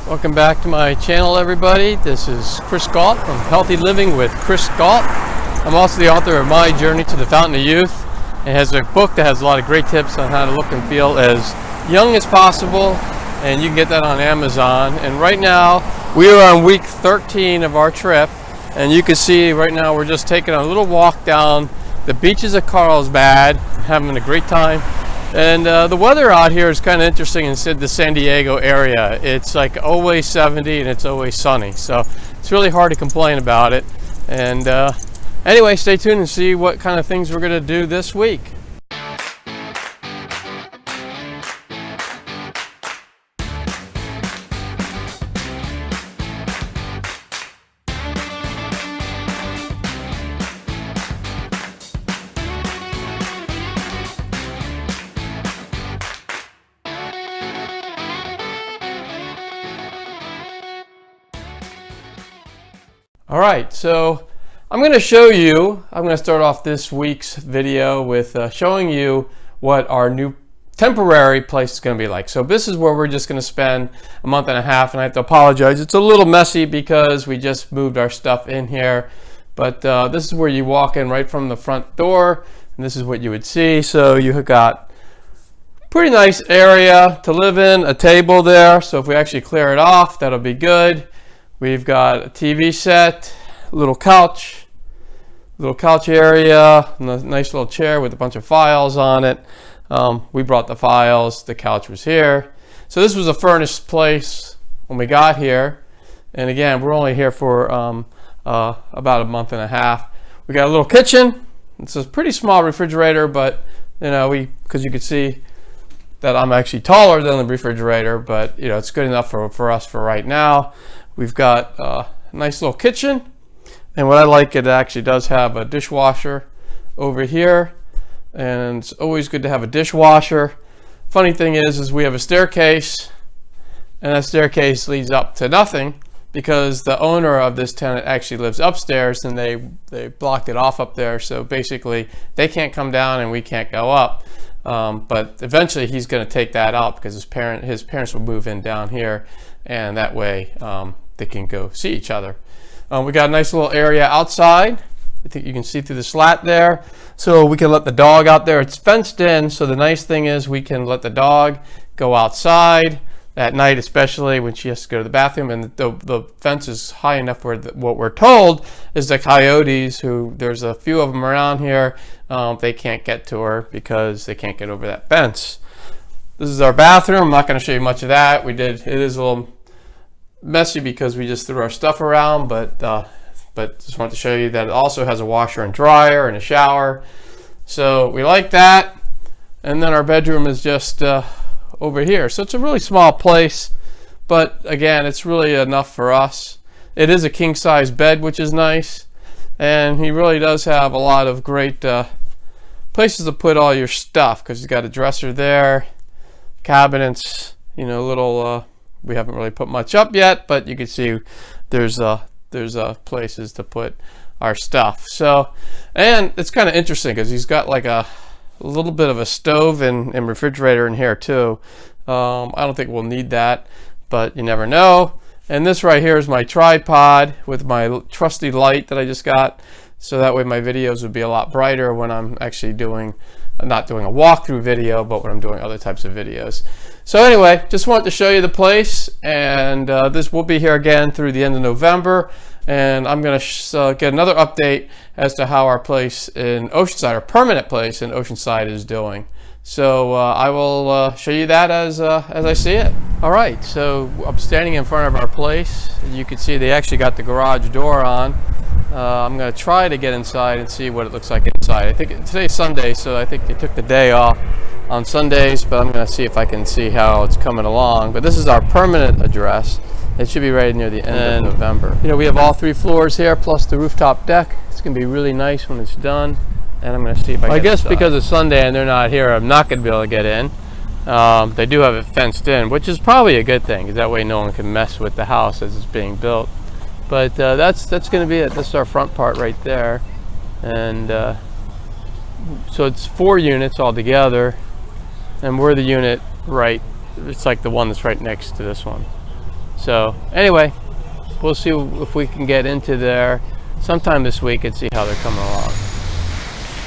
Welcome back to my channel, everybody. This is Chris Gault from Healthy Living with Chris Gault. I'm also the author of My Journey to the Fountain of Youth. It has a book that has a lot of great tips on how to look and feel as young as possible, and you can get that on Amazon. And right now we are on week 13 of our trip, and you can see right now we're just taking a little walk down the beaches of Carlsbad, having a great time. And the weather out here is kind of interesting in the San Diego area. It's like always 70 and it's always sunny, so it's really hard to complain about it. And anyway, stay tuned and see what kind of things we're going to do this week. All right, so I'm going to start off this week's video with showing you what our new temporary place is going to be like. So this is where we're just going to spend a month and a half, and I have to apologize. It's a little messy because we just moved our stuff in here, but this is where you walk in right from the front door, and this is what you would see. So you have got pretty nice area to live in, a table there. So if we actually clear it off, that'll be good. We've got a TV set, a little couch area, and a nice little chair with a bunch of files on it. We brought the files, the couch was here. So this was a furnished place when we got here. And again, we're only here for about a month and a half. We got a little kitchen. It's a pretty small refrigerator, but you know, because you can see that I'm actually taller than the refrigerator, but you know, it's good enough for us for right now. We've got a nice little kitchen, and what I like, it actually does have a dishwasher over here, and it's always good to have a dishwasher. Funny thing is we have a staircase, and that staircase leads up to nothing because the owner of this tenant actually lives upstairs, and they blocked it off up there, so basically they can't come down and we can't go up. But eventually he's going to take that out because his parents will move in down here, and that way they can go see each other. We got a nice little area outside. I think you can see through the slat there, so we can let the dog out there. It's fenced in, so the nice thing is we can let the dog go outside at night, especially when she has to go to the bathroom. And the fence is high enough where what we're told is the coyotes, who there's a few of them around here, they can't get to her because they can't get over that fence. This is our bathroom. I'm not going to show you much of that. It is a little messy because we just threw our stuff around, but just wanted to show you that it also has a washer and dryer and a shower, so we like that. And then our bedroom is just over here, so it's a really small place, but again, it's really enough for us. It is a king-size bed, which is nice, and he really does have a lot of great places to put all your stuff, because he's got a dresser there, cabinets, you know, little we haven't really put much up yet, but you can see there's places to put our stuff. So, and it's kind of interesting because he's got like a little bit of a stove and refrigerator in here too. I don't think we'll need that, but you never know. And this right here is my tripod with my trusty light that I just got, so that way my videos would be a lot brighter when I'm actually not doing a walkthrough video, but when I'm doing other types of videos. So anyway, just wanted to show you the place, and this will be here again through the end of November, and I'm going to get another update as to how our place in Oceanside, our permanent place in Oceanside, is doing. So I will show you that as I see it. All right, so I'm standing in front of our place. You can see they actually got the garage door on. I'm going to try to get inside and see what it looks like inside. I think today's Sunday, so I think they took the day off on Sundays, but I'm going to see if I can see how it's coming along. But this is our permanent address. It should be right near the end of November. You know, we have all 3 floors here plus the rooftop deck. It's going to be really nice when it's done, and I'm going to see if I guess inside. Because it's Sunday and they're not here, I'm not going to be able to get in. They do have it fenced in, which is probably a good thing, because that way no one can mess with the house as it's being built. But that's going to be it. This is our front part right there, and so it's 4 units altogether, and we're the unit right, it's like the one that's right next to this one. So anyway, we'll see if we can get into there sometime this week and see how they're coming along.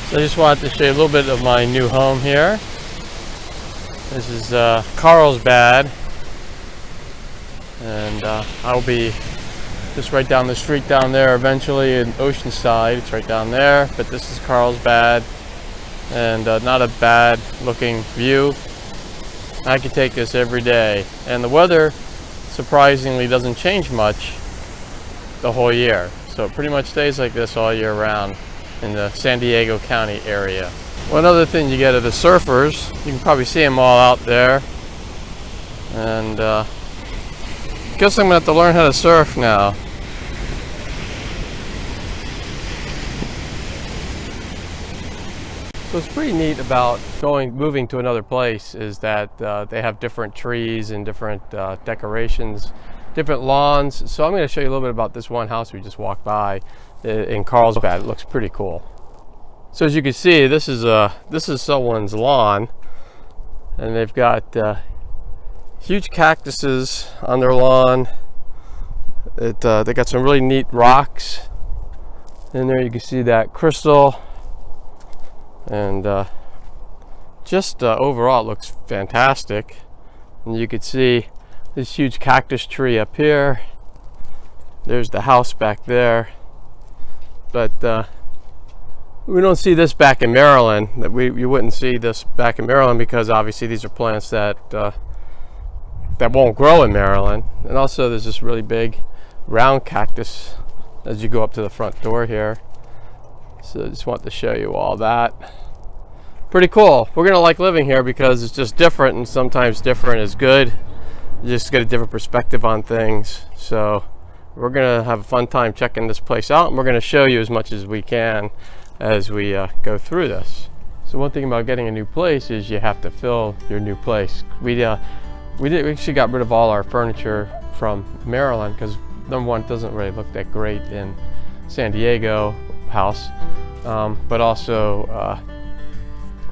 So I just wanted to show you a little bit of my new home here. This is Carlsbad, and I'll be just right down the street down there eventually in Oceanside. It's right down there, but this is Carlsbad, and not a bad looking view. I could take this every day, and the weather surprisingly doesn't change much the whole year, so it pretty much stays like this all year round in the San Diego County area. One other thing you get are the surfers. You can probably see them all out there, and guess I'm gonna have to learn how to surf now. So what's pretty neat about moving to another place is that they have different trees and different decorations, different lawns. So I'm going to show you a little bit about this one house we just walked by in Carlsbad. It looks pretty cool. So as you can see, this is someone's lawn, and they've got huge cactuses on their lawn. They got some really neat rocks in there. You can see that crystal. And just overall it looks fantastic. And you can see this huge cactus tree up here. There's the house back there, but we don't see this back in Maryland. You wouldn't see this back in Maryland because obviously these are plants that won't grow in Maryland. And also there's this really big round cactus as you go up to the front door here. So I just want to show you all that. Pretty cool. We're gonna like living here because it's just different, and sometimes different is good. You just get a different perspective on things. So we're gonna have a fun time checking this place out, and we're gonna show you as much as we can as we go through this. So one thing about getting a new place is you have to fill your new place. We actually got rid of all our furniture from Maryland because number one, it doesn't really look that great in San Diego house, but also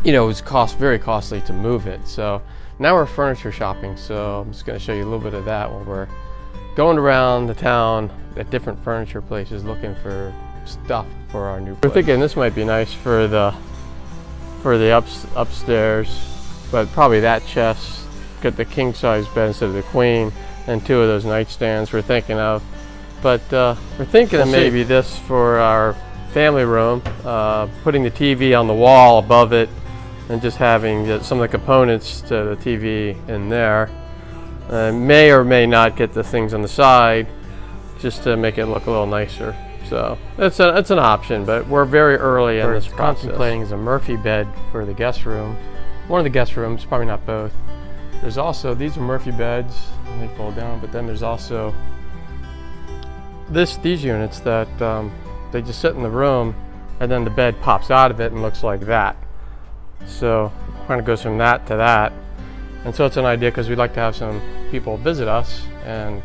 you know, it was very costly to move it. So now we're furniture shopping, so I'm just going to show you a little bit of that when we're going around the town at different furniture places looking for stuff for our new place. We're thinking this might be nice for the upstairs, but probably that chest, get the king size bed instead of the queen, and 2 of those nightstands we're thinking of. But we're thinking of maybe this for our family room, putting the TV on the wall above it and just having some of the components to the TV in there. May or may not get the things on the side just to make it look a little nicer. So it's an option, but we're very early in this process. Contemplating is a Murphy bed for the guest room. One of the guest rooms, probably not both. There's also, these are Murphy beds, they fold down, but then there's also these units that they just sit in the room, and then the bed pops out of it and looks like that. So kind of goes from that to that, and so it's an idea because we'd like to have some people visit us, and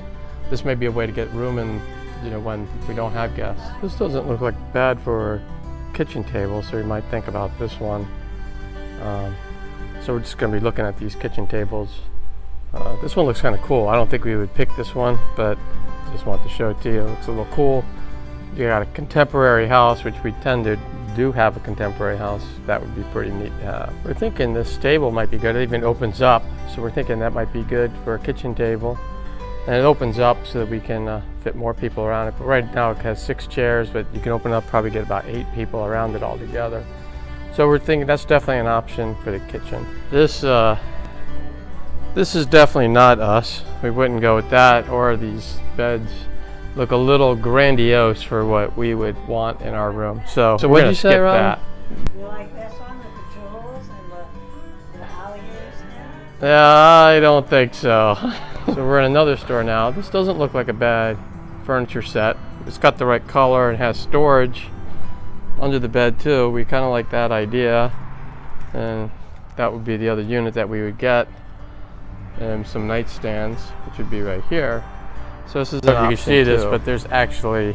this may be a way to get room in, you know, when we don't have guests. This doesn't look like bad for a kitchen table, so you might think about this one. So we're just going to be looking at these kitchen tables. This one looks kind of cool. I don't think we would pick this one, but just want to show it to you. It looks a little cool. You got a contemporary house, which we tend to do have a contemporary house. That would be pretty neat to have. We're thinking this table might be good. It even opens up, so we're thinking that might be good for a kitchen table. And it opens up so that we can fit more people around it. But right now it has 6 chairs, but you can open up, probably get about 8 people around it all together. So we're thinking that's definitely an option for the kitchen. This is definitely not us. We wouldn't go with that, or these beds look a little grandiose for what we would want in our room. So we're gonna skip that. You like this one, the controls and the alligators now? Yeah, I don't think so. So we're in another store now. This doesn't look like a bad furniture set. It's got the right color and has storage under the bed too. We kind of like that idea, and that would be the other unit that we would get, and some nightstands, which would be right here. So this is an option. You can see this, but there's actually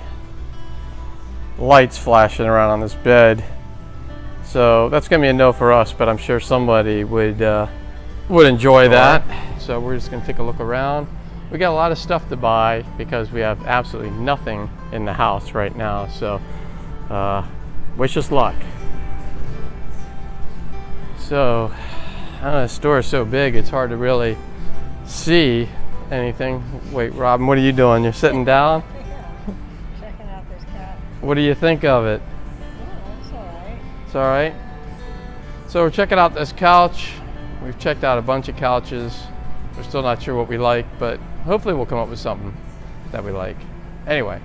lights flashing around on this bed. So that's gonna be a no for us, but I'm sure somebody would enjoy that. So we're just gonna take a look around. we got a lot of stuff to buy because we have absolutely nothing in the house right now. So wish us luck. So I don't know, the store is so big it's hard to really see anything. Wait, Robin, what are you doing? You're sitting down? Yeah, checking out this cat. What do you think of it? Oh, it's all right. It's all right. So we're checking out this couch. We've checked out a bunch of couches. We're still not sure what we like, but hopefully we'll come up with something that we like. Anyway,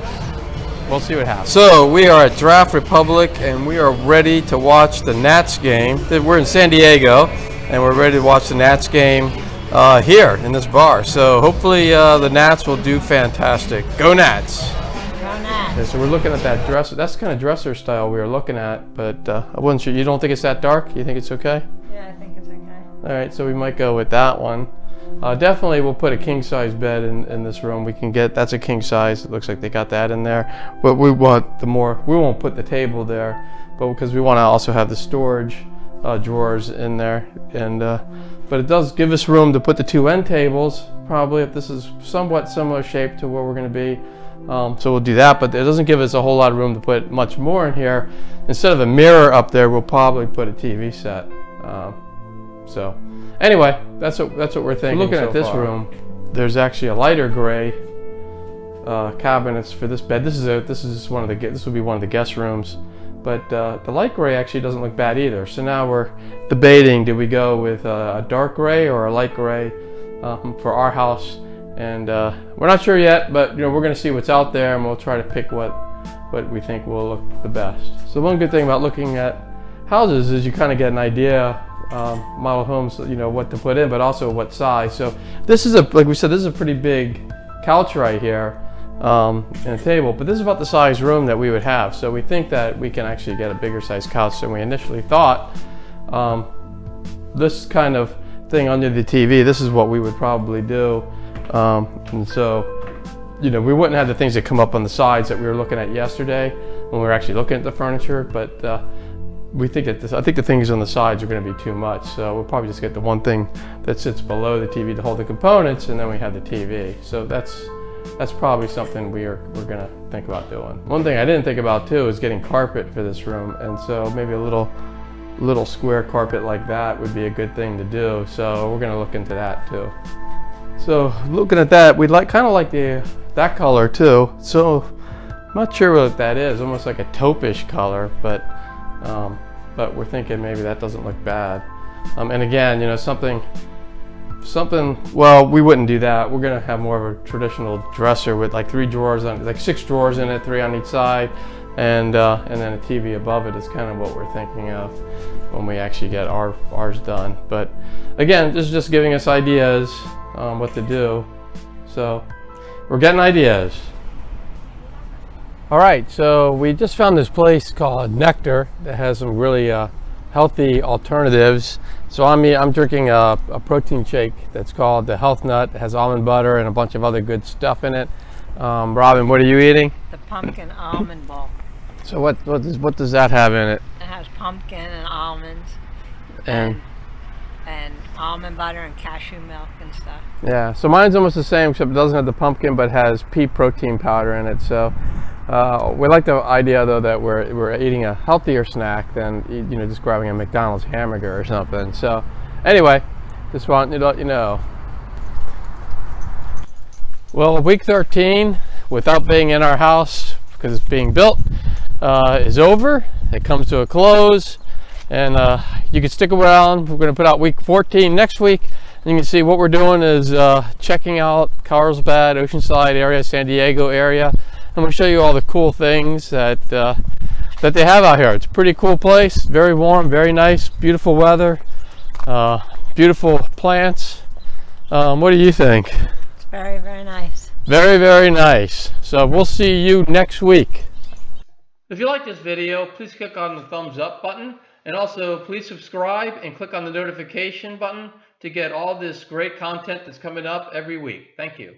we'll see what happens. So we are at Draft Republic and we are ready to watch the Nats game. We're in San Diego and we're ready to watch the Nats game here in this bar. So hopefully the Nats will do fantastic. Go Nats! Yeah, so we're looking at that dresser. That's the kind of dresser style we were looking at, but I wasn't sure. You don't think it's that dark? You think it's okay? Yeah, I think it's okay. All right, so we might go with that one. Definitely we'll put a king size bed in this room. We can get, that's a king size. It looks like they got that in there. But we want we won't put the table there, but because we want to also have the storage drawers in there. And but it does give us room to put the two end tables, probably, if this is somewhat similar shape to where we're going to be. So we'll do that, but it doesn't give us a whole lot of room to put much more in here. Instead of a mirror up there, we'll probably put a TV set. So anyway, that's what we're thinking. Looking at this room, there's actually a lighter gray cabinets for this bed. This is one of the this would be one of the guest rooms, but the light gray actually doesn't look bad either. So now we're debating: do we go with a dark gray or a light gray for our house? And we're not sure yet, but we're going to see what's out there, and we'll try to pick what we think will look the best. So one good thing about looking at houses is you kind of get an idea, model homes, what to put in, but also what size. So this is like we said, this is a pretty big couch right here, and a table, but this is about the size room that we would have. So we think that we can actually get a bigger size couch than we initially thought. This kind of thing under the TV, this is what we would probably do. And so, we wouldn't have the things that come up on the sides that we were looking at yesterday when we were actually looking at the furniture, but we think that I think the things on the sides are going to be too much, so we'll probably just get the one thing that sits below the TV to hold the components, and then we have the TV. So that's probably something we're going to think about doing. One thing I didn't think about too is getting carpet for this room, and so maybe a little square carpet like that would be a good thing to do. So we're going to look into that too. So looking at that, we'd kind of like that color too. So I'm not sure what that is, almost like a taupe-ish color, but we're thinking maybe that doesn't look bad. And again, something, well, we wouldn't do that. We're gonna have more of a traditional dresser with like 3 drawers on, like 6 drawers in it, 3 on each side, and then a TV above it is kind of what we're thinking of when we actually get ours done. But again, this is just giving us ideas what to do. So we're getting ideas. All right, so we just found this place called Nectar that has some really healthy alternatives. So I'm drinking a protein shake that's called the Health Nut. It has almond butter and a bunch of other good stuff in it. Robin, what are you eating? The pumpkin almond ball. So what does that have in it? It has pumpkin and almonds And almond butter and cashew milk and stuff. yeah, so mine's almost the same, except it doesn't have the pumpkin, but has pea protein powder in it. So we like the idea though that we're eating a healthier snack than just grabbing a McDonald's hamburger or something. So anyway, just wanted to let you know. Well, week 13 without being in our house because it's being built is over. It comes to a close, and you can stick around. We're going to put out week 14 next week. And you can see what we're doing is checking out Carlsbad, Oceanside area, San Diego area. And we'll show you all the cool things that they have out here. It's a pretty cool place, very warm, very nice, beautiful weather, beautiful plants. What do you think? It's very, very nice. Very, very nice. So we'll see you next week. If you like this video, please click on the thumbs up button, and also please subscribe and click on the notification button to get all this great content that's coming up every week. Thank you.